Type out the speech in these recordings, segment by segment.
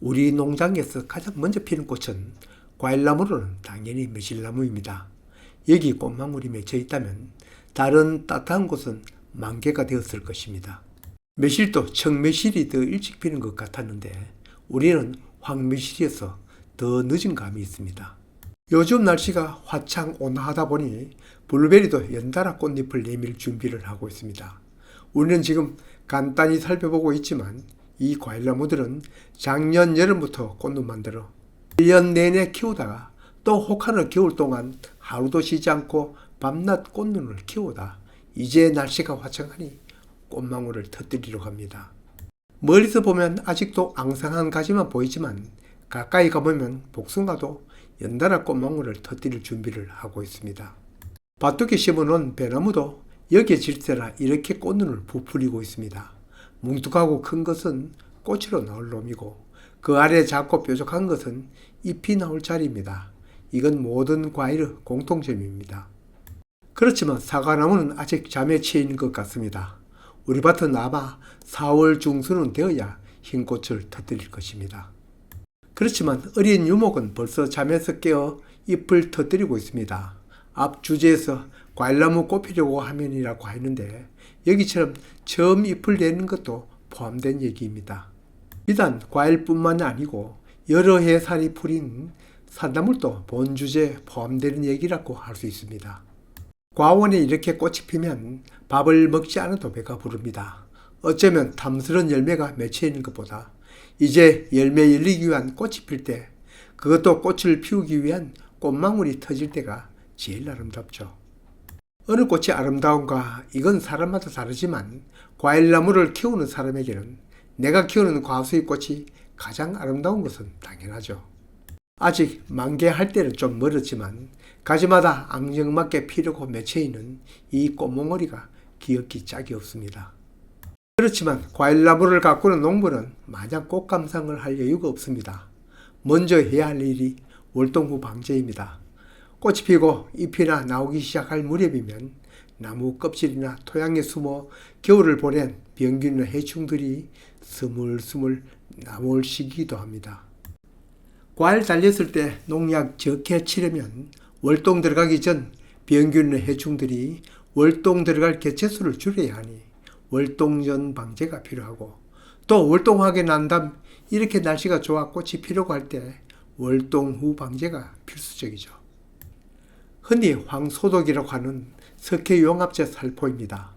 우리 농장에서 가장 먼저 피는 꽃은 과일나무로는 당연히 매실나무입니다. 여기 꽃망울이 맺혀 있다면 다른 따뜻한 곳은 만개가 되었을 것입니다. 매실도 청매실이 더 일찍 피는 것 같았는데 우리는 황매실이어서 더 늦은 감이 있습니다. 요즘 날씨가 화창 온화하다 보니 블루베리도 연달아 꽃잎을 내밀 준비를 하고 있습니다. 우리는 지금 간단히 살펴보고 있지만 이 과일나무들은 작년 여름부터 꽃잎 만들어 1년 내내 키우다가 또 혹하는 겨울 동안 하루도 쉬지 않고 밤낮 꽃눈을 키우다 이제 날씨가 화창하니 꽃망울을 터뜨리려고 합니다. 멀리서 보면 아직도 앙상한 가지만 보이지만 가까이 가보면 복숭아도 연달아 꽃망울을 터뜨릴 준비를 하고 있습니다. 밭두개 심어놓은 배나무도 여기에 질세라 이렇게 꽃눈을 부풀리고 있습니다. 뭉툭하고 큰 것은 꽃으로 나올 놈이고 그 아래 작고 뾰족한 것은 잎이 나올 자리입니다. 이건 모든 과일의 공통점입니다. 그렇지만 사과나무는 아직 잠에 취해 있는 것 같습니다. 우리 밭은 아마 4월 중순은 되어야 흰 꽃을 터뜨릴 것입니다. 그렇지만 어린 유목은 벌써 잠에서 깨어 잎을 터뜨리고 있습니다. 앞 주제에서 과일나무 꽃피려고 하면이라고 했는데 여기처럼 처음 잎을 내는 것도 포함된 얘기입니다. 비단 과일뿐만 아니고 여러 해살이 풀인 산나물도 본 주제에 포함되는 얘기라고 할 수 있습니다. 과원에 이렇게 꽃이 피면 밥을 먹지 않아도 배가 부릅니다. 어쩌면 탐스러운 열매가 맺혀 있는 것보다 이제 열매 열리기 위한 꽃이 필 때, 그것도 꽃을 피우기 위한 꽃망울이 터질 때가 제일 아름답죠. 어느 꽃이 아름다운가 이건 사람마다 다르지만 과일나무를 키우는 사람에게는 내가 키우는 과수의 꽃이 가장 아름다운 것은 당연하죠. 아직 만개할 때는 좀 멀었지만 가지마다 앙증맞게 피려고 맺혀있는 이 꽃몽오리가 기억기 짝이 없습니다. 그렇지만 과일나무를 가꾸는 농부는 마냥 꽃 감상을 할 여유가 없습니다. 먼저 해야 할 일이 월동후 방제입니다. 꽃이 피고 잎이나 나오기 시작할 무렵이면 나무 껍질이나 토양에 숨어 겨울을 보낸 병균이나 해충들이 스물스물 나무를 시기도 합니다. 과일 달렸을 때 농약 적게 치려면 월동 들어가기 전 병균이나 해충들이 월동 들어갈 개체수를 줄여야 하니 월동 전 방제가 필요하고 또 월동하게 난 다음 이렇게 날씨가 좋아 꽃이 피려고 할 때 월동 후 방제가 필수적이죠. 흔히 황소독이라고 하는 석회유황합제 살포입니다.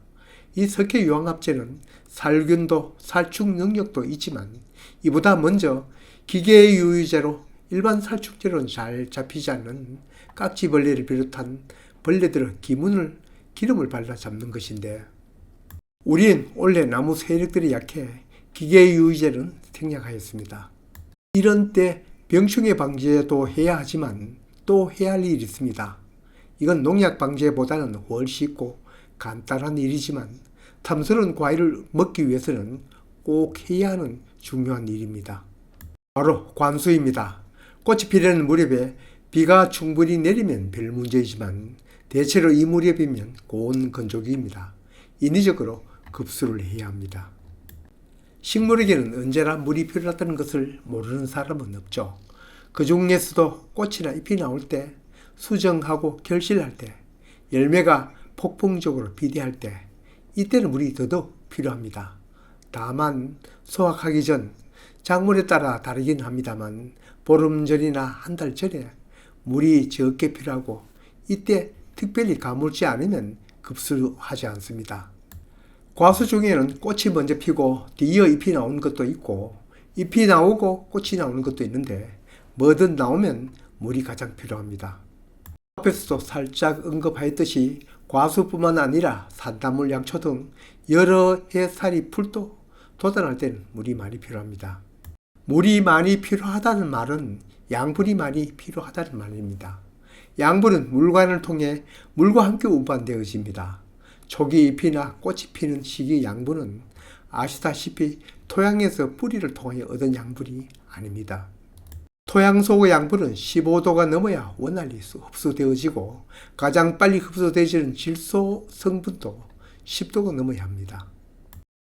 이 석회유황합제는 살균도 살충 능력도 있지만 이보다 먼저 기계유의제로 일반 살충제로는 잘 잡히지 않는 깍지벌레를 비롯한 벌레들의 기름을 발라 잡는 것인데 우린 원래 나무 세력들이 약해 기계유의제는 생략하였습니다. 이런 때 병충해 방제도 해야 하지만 또 해야 할 일이 있습니다. 이건 농약 방제보다는 훨씬 쉽고 간단한 일이지만 탐스러운 과일을 먹기 위해서는 꼭 해야 하는 중요한 일입니다. 바로 관수입니다. 꽃이 피려는 무렵에 비가 충분히 내리면 별 문제이지만 대체로 이 무렵이면 고온 건조기입니다. 인위적으로 급수를 해야 합니다. 식물에게는 언제나 물이 필요하다는 것을 모르는 사람은 없죠. 그 중에서도 꽃이나 잎이 나올 때, 수정하고 결실할 때, 열매가 폭풍적으로 비대할 때, 이때는 물이 더더욱 필요합니다. 다만 수확하기 전 작물에 따라 다르긴 합니다만 보름 전이나 한 달 전에 물이 적게 필요하고 이때 특별히 가물지 않으면 급수하지 않습니다. 과수 중에는 꽃이 먼저 피고 뒤이어 잎이 나오는 것도 있고 잎이 나오고 꽃이 나오는 것도 있는데 뭐든 나오면 물이 가장 필요합니다. 앞에서도 살짝 언급하였듯이 과수뿐만 아니라 산나물, 양초 등 여러 해살이 풀도 돋아날 때는 물이 많이 필요합니다. 물이 많이 필요하다는 말은 양분이 많이 필요하다는 말입니다. 양분은 물관을 통해 물과 함께 운반되어집니다. 초기 잎이나 꽃이 피는 시기 양분은 아시다시피 토양에서 뿌리를 통해 얻은 양분이 아닙니다. 토양 속의 양분은 15도가 넘어야 원활히 흡수되어지고 가장 빨리 흡수되어지는 질소 성분도 10도가 넘어야 합니다.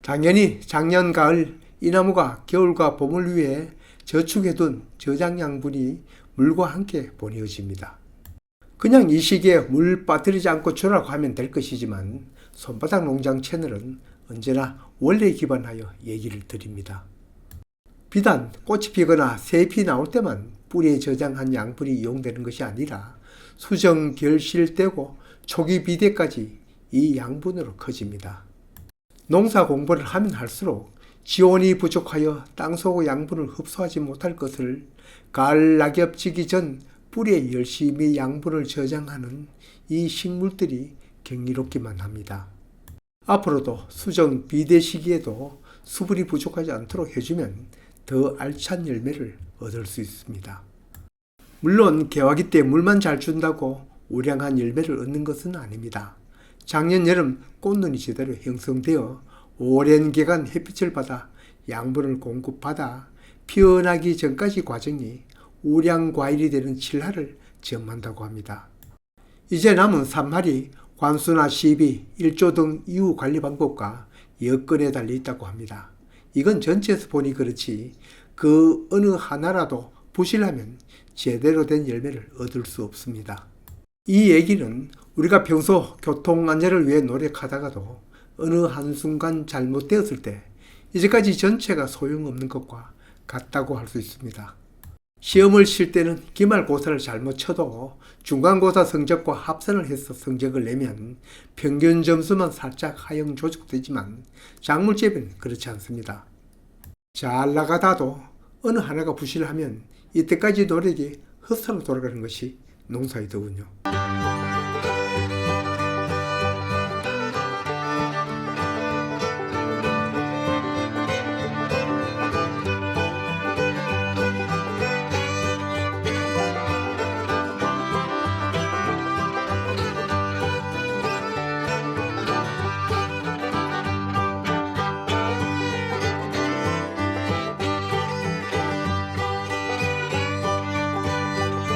당연히 작년 가을 이 나무가 겨울과 봄을 위해 저축해둔 저장 양분이 물과 함께 보내어집니다. 그냥 이 시기에 물 빠뜨리지 않고 주라고 하면 될 것이지만 손바닥 농장 채널은 언제나 원리에 기반하여 얘기를 드립니다. 비단 꽃이 피거나 새잎이 나올 때만 뿌리에 저장한 양분이 이용되는 것이 아니라 수정, 결실되고 초기 비대까지 이 양분으로 커집니다. 농사 공부를 하면 할수록 지온이 부족하여 땅속 양분을 흡수하지 못할 것을 가을 낙엽 지기 전 뿌리에 열심히 양분을 저장하는 이 식물들이 경이롭기만 합니다. 앞으로도 수정 비대 시기에도 수분이 부족하지 않도록 해주면 더 알찬 열매를 얻을 수 있습니다. 물론 개화기 때 물만 잘 준다고 우량한 열매를 얻는 것은 아닙니다. 작년 여름 꽃눈이 제대로 형성되어 오랜 기간 햇빛을 받아 양분을 공급받아 피어나기 전까지 과정이 우량 과일이 되는 7할을 점한다고 합니다. 이제 남은 3할이 관수나 시비, 일조 등 이후 관리 방법과 여건에 달려 있다고 합니다. 이건 전체에서 보니 그렇지 그 어느 하나라도 부실하면 제대로 된 열매를 얻을 수 없습니다. 이 얘기는 우리가 평소 교통안전을 위해 노력하다가도 어느 한순간 잘못되었을 때 이제까지 전체가 소용없는 것과 같다고 할 수 있습니다. 시험을 칠 때는 기말고사를 잘못 쳐도 중간고사 성적과 합산을 해서 성적을 내면 평균 점수만 살짝 하향 조정되지만 작물재배는 그렇지 않습니다. 잘 나가다도 어느 하나가 부실하면 이때까지 노력이 헛살로 돌아가는 것이 농사이더군요.